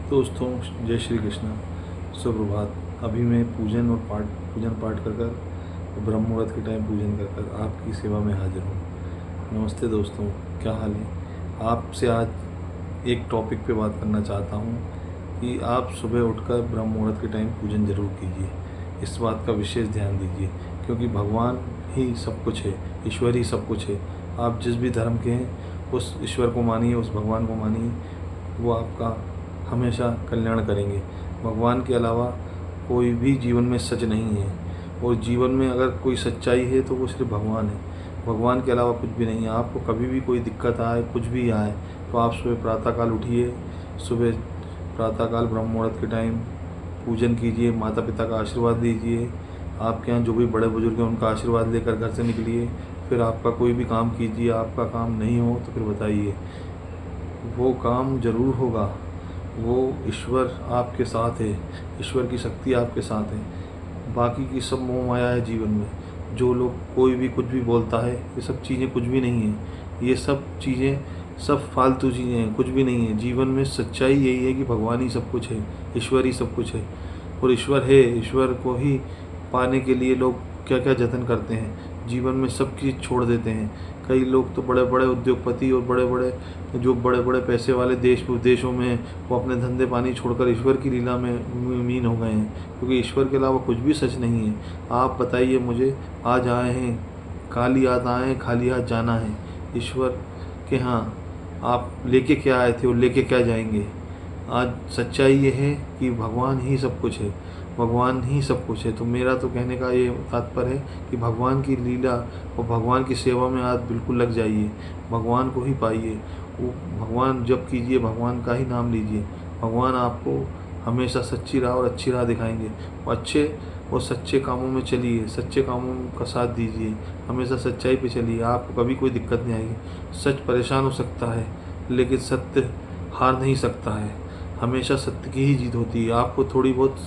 दोस्तों, जय श्री कृष्ण। सुप्रभात। अभी मैं पूजन पाठ कर कर ब्रह्म मुहूर्त के टाइम पूजन कर कर आपकी सेवा में हाजिर हूँ। नमस्ते दोस्तों, क्या हाल है? आपसे आज एक टॉपिक पे बात करना चाहता हूँ कि आप सुबह उठकर ब्रह्म मुहूर्त के टाइम पूजन जरूर कीजिए। इस बात का विशेष ध्यान दीजिए, क्योंकि भगवान ही सब कुछ है, ईश्वर ही सब कुछ है। आप जिस भी धर्म के हैं उस ईश्वर को मानिए, उस भगवान को मानिए, वो आपका हमेशा कल्याण करेंगे। भगवान के अलावा कोई भी जीवन में सच नहीं है, और जीवन में अगर कोई सच्चाई है तो वो सिर्फ भगवान है। भगवान के अलावा कुछ भी नहीं है। आपको कभी भी कोई दिक्कत आए, कुछ भी आए, तो आप सुबह प्रातःकाल उठिए। सुबह प्रातःकाल ब्रह्म मुहूर्त के टाइम पूजन कीजिए, माता पिता का आशीर्वाद लीजिए। आपके यहाँ जो भी बड़े बुजुर्ग हैं उनका आशीर्वाद लेकर घर से निकलिए। फिर आपका कोई भी काम कीजिए। आपका काम नहीं हो तो फिर बताइए, वो काम ज़रूर होगा। वो ईश्वर आपके साथ है, ईश्वर की शक्ति आपके साथ है। बाकी की सब मोह माया है जीवन में। जो लोग कोई भी कुछ भी बोलता है, ये सब चीज़ें कुछ भी नहीं है। ये सब चीज़ें सब फालतू चीज़ें हैं, कुछ भी नहीं है। जीवन में सच्चाई यही है कि भगवान ही सब कुछ है, ईश्वर ही सब कुछ है। और ईश्वर है, ईश्वर को ही पाने के लिए लोग क्या क्या जतन करते हैं, जीवन में सब चीज़ छोड़ देते हैं। कई लोग तो बड़े बड़े उद्योगपति और बड़े बड़े पैसे वाले देश विदेशों में वो अपने धंधे पानी छोड़कर ईश्वर की लीला में मीन हो गए हैं, क्योंकि ईश्वर के अलावा कुछ भी सच नहीं है। आप बताइए मुझे, आज आए हैं खाली हाथ आए हैं, खाली हाथ जाना है। ईश्वर के यहाँ आप लेके क्या आए थे और लेके क्या जाएंगे? आज सच्चाई ये है कि भगवान ही सब कुछ है, भगवान ही सब कुछ है। तो मेरा तो कहने का ये तात्पर्य है कि भगवान की लीला और भगवान की सेवा में आज बिल्कुल लग जाइए, भगवान को ही पाइए। वो भगवान जप कीजिए, भगवान का ही नाम लीजिए। भगवान आपको हमेशा सच्ची राह और अच्छी राह दिखाएंगे। और अच्छे और सच्चे कामों में चलिए, सच्चे कामों का साथ दीजिए, हमेशा सच्चाई पे चलिए। आपको कभी कोई दिक्कत नहीं आएगी। सच परेशान हो सकता है, लेकिन सत्य हार नहीं सकता है। हमेशा सत्य की ही जीत होती है। आपको थोड़ी बहुत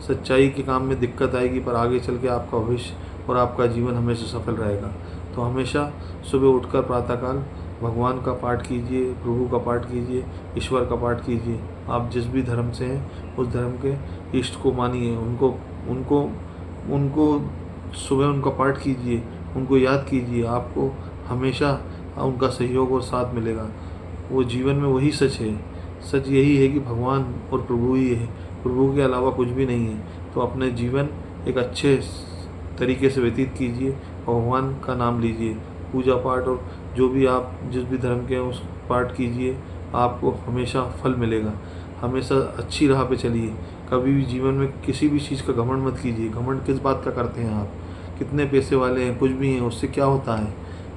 सच्चाई के काम में दिक्कत आएगी, पर आगे चल के आपका भविष्य और आपका जीवन हमेशा सफल रहेगा। तो हमेशा सुबह उठकर प्रातःकाल भगवान का पाठ कीजिए, प्रभु का पाठ कीजिए, ईश्वर का पाठ कीजिए। आप जिस भी धर्म से हैं उस धर्म के इष्ट को मानिए, उनको उनको उनको सुबह उनका पाठ कीजिए, उनको याद कीजिए। आपको हमेशा उनका सहयोग और साथ मिलेगा। वो जीवन में वही सच है। सच यही है कि भगवान और प्रभु ही है, प्रभु के अलावा कुछ भी नहीं है। तो अपने जीवन एक अच्छे तरीके से व्यतीत कीजिए, भगवान का नाम लीजिए, पूजा पाठ और जो भी आप जिस भी धर्म के हैं उस पाठ कीजिए। आपको हमेशा फल मिलेगा। हमेशा अच्छी राह पे चलिए। कभी भी जीवन में किसी भी चीज़ का घमंड मत कीजिए। घमंड किस बात का करते हैं आप? कितने पैसे वाले हैं, कुछ भी हैं, उससे क्या होता है?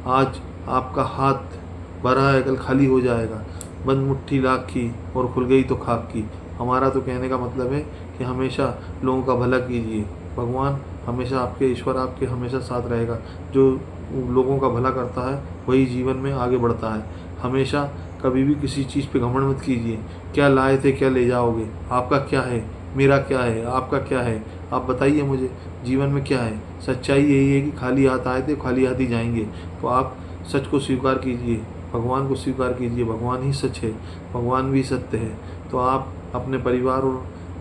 आज आपका हाथ भरा है, कल खाली हो जाएगा। बंद मुट्ठी लाख की और खुल गई तो खाक की। हमारा तो कहने का मतलब है कि हमेशा लोगों का भला कीजिए। भगवान हमेशा आपके, ईश्वर आपके हमेशा साथ रहेगा। जो लोगों का भला करता है वही जीवन में आगे बढ़ता है। हमेशा कभी भी किसी चीज़ पे घमंड मत कीजिए। क्या लाए थे क्या ले जाओगे? आपका क्या है, मेरा क्या है, आपका क्या है? आप बताइए मुझे, जीवन में क्या है? सच्चाई यही है कि खाली हाथ आए थे, खाली हाथ ही जाएंगे। तो आप सच को स्वीकार कीजिए, भगवान को स्वीकार कीजिए। भगवान ही सच है, भगवान भी सत्य है। तो आप अपने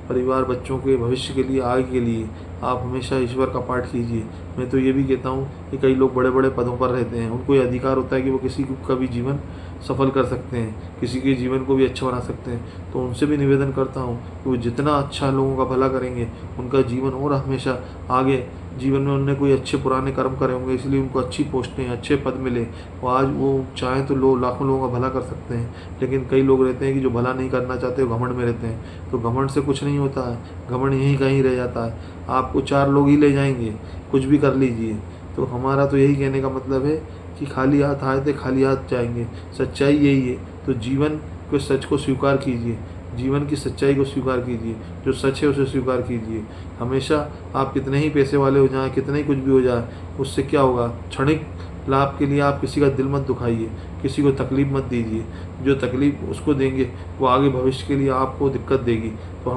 परिवार बच्चों के भविष्य के लिए, आगे के लिए आप हमेशा ईश्वर का पाठ कीजिए। मैं तो ये भी कहता हूँ कि कई लोग बड़े बड़े पदों पर रहते हैं, उनको ये अधिकार होता है कि वो किसी का भी जीवन सफल कर सकते हैं, किसी के जीवन को भी अच्छा बना सकते हैं। तो उनसे भी निवेदन करता हूँ कि वो जितना अच्छा लोगों का भला करेंगे, उनका जीवन और हमेशा आगे, जीवन में उनने कोई अच्छे पुराने कर्म करे होंगे, इसलिए उनको अच्छी पोस्टें, अच्छे पद मिले। और आज वो चाहें तो लाखों लोगों का भला कर सकते हैं। लेकिन कई लोग रहते हैं कि जो भला नहीं करना चाहते, वो घमंड में रहते हैं। तो घमंड से कुछ नहीं होता है, घमंड यहीं कहीं रह जाता है। आपको चार लोग ही ले जाएंगे, कुछ भी कर लीजिए। तो हमारा तो यही कहने का मतलब है कि खाली हाथ आए थे, खाली हाथ जाएंगे। सच्चाई यही है। तो जीवन के सच को स्वीकार कीजिए, जीवन की सच्चाई को स्वीकार कीजिए। जो सच है उसे स्वीकार कीजिए। हमेशा आप कितने ही पैसे वाले हो जाएं, कितने ही कुछ भी हो जाए, उससे क्या होगा? क्षणिक लाभ के लिए आप किसी का दिल मत दुखाइए, किसी को तकलीफ़ मत दीजिए। जो तकलीफ़ उसको देंगे वो आगे भविष्य के लिए आपको दिक्कत देगी। तो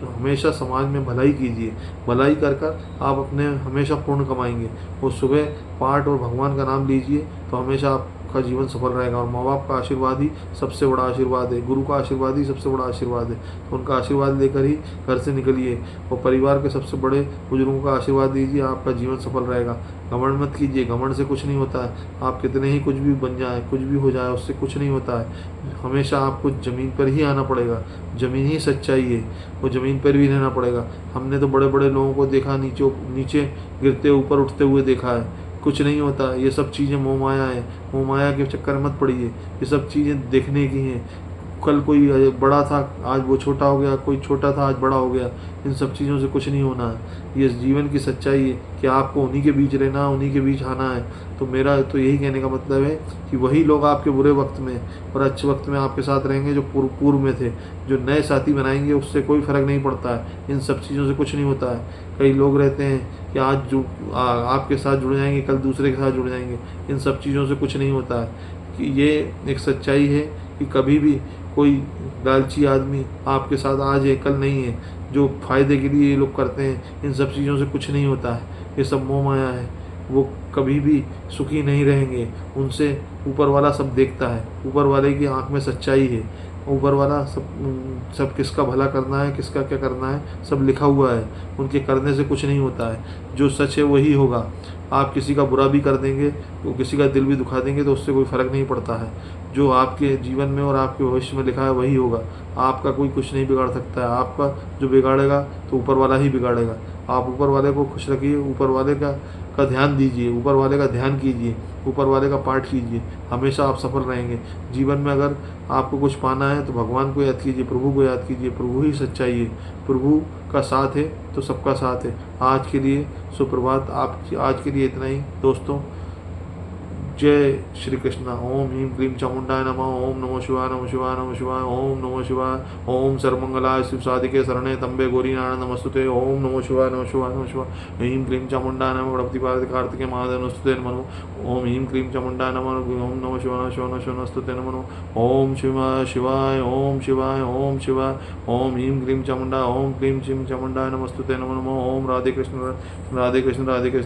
हमेशा समाज में भलाई कीजिए। भलाई कर कर आप अपने हमेशा पूर्ण कमाएंगे। वो सुबह पाठ और भगवान का नाम लीजिए, तो हमेशा आप आपका जीवन सफल रहेगा। और माँ बाप का आशीर्वाद ही सबसे बड़ा आशीर्वाद है, गुरु का आशीर्वाद ही सबसे बड़ा आशीर्वाद है। तो उनका आशीर्वाद लेकर ही घर से निकलिए और परिवार के सबसे बड़े बुजुर्गों का आशीर्वाद लीजिए, आपका जीवन सफल रहेगा। घमंड मत कीजिए, घमंड से कुछ नहीं होता है। आप कितने ही कुछ भी बन जाए, कुछ भी हो जाए, उससे कुछ नहीं होता है। हमेशा आपको ज़मीन पर ही आना पड़ेगा, ज़मीन ही सच्चाई है, वो ज़मीन पर भी रहना पड़ेगा। हमने तो बड़े बड़े लोगों को देखा, नीचे नीचे गिरते ऊपर उठते हुए देखा है। कुछ नहीं होता, ये सब चीज़ें मोह माया है। मोह माया के चक्कर में मत पड़िए, ये सब चीज़ें देखने की हैं। कल कोई बड़ा था, आज वो छोटा हो गया, कोई छोटा था, आज बड़ा हो गया। इन सब चीज़ों से कुछ नहीं होना है। ये जीवन की सच्चाई है कि आपको उन्हीं के बीच रहना, उन्हीं के बीच आना है। तो मेरा तो यही कहने का मतलब है कि वही लोग आपके बुरे वक्त में और अच्छे वक्त में आपके साथ रहेंगे जो पूर्व में थे। जो नए साथी बनाएंगे उससे कोई फ़र्क नहीं पड़ता है, इन सब चीज़ों से कुछ नहीं होता है। कई लोग रहते हैं कि आज आपके साथ जुड़ जाएंगे, कल दूसरे के साथ जुड़ जाएंगे। इन सब चीज़ों से कुछ नहीं होता है। कि ये एक सच्चाई है कि कभी भी कोई लालची आदमी आपके साथ आज है, कल नहीं है। जो फ़ायदे के लिए ये लोग करते हैं, इन सब चीज़ों से कुछ नहीं होता है। ये सब मोह माया है। वो कभी भी सुखी नहीं रहेंगे। उनसे ऊपर वाला सब देखता है, ऊपर वाले की आंख में सच्चाई है। ऊपर वाला सब किसका भला करना है, किसका क्या करना है, सब लिखा हुआ है। उनके करने से कुछ नहीं होता है। जो सच है वही होगा। आप किसी का बुरा भी कर देंगे, तो किसी का दिल भी दुखा देंगे, तो उससे कोई फ़र्क नहीं पड़ता है। जो आपके जीवन में और आपके भविष्य में लिखा है वही होगा। आपका कोई कुछ नहीं बिगाड़ सकता है। आपका जो बिगाड़ेगा तो ऊपर वाला ही बिगाड़ेगा। आप ऊपर वाले को खुश रखिए, ऊपर वाले का ध्यान दीजिए, ऊपर वाले का ध्यान कीजिए, ऊपर वाले का पाठ कीजिए। हमेशा आप सफल रहेंगे। जीवन में अगर आपको कुछ पाना है तो भगवान को याद कीजिए, प्रभु को याद कीजिए। प्रभु ही सच्चाई है, प्रभु का साथ है तो सबका साथ है। आज के लिए सुप्रभात। आज के लिए इतना ही दोस्तों। जय श्री कृष्ण। ओम ह्रीं क्लीं चामुंडाय नमः। ओम नमो शिवाय, नमः शिवाय, नमः शिवाय। ओम नमो शिवाय। ओम सर्वमंगलाय शिव साधिके शरणे त्र्यंबके गौरी नारायण नमस्तुते। ओम नमो शिवाय, नमः शिवाय, नमः शिवाय। ह्रीं क्लीं चामुंडाय नमः। गणपति पार्वती कार्तिके महादेव नमस्तुते नमो। ओम ह्रीं क्लीं चामुंडाय नमः। ओम नमो शिवाय, शिवाय शिवाय नमस्तुते नमो। ओम शिवाय शिवाय, ओम शिवाय, ओम शिवाय। ओम ह्रीं क्लीं चामुंडाय, ओम क्लीं शिव चामुंडाय नमस्तुते नमो। ओम राधे कृष्ण, राधे कृष्ण, राधे कृष्ण।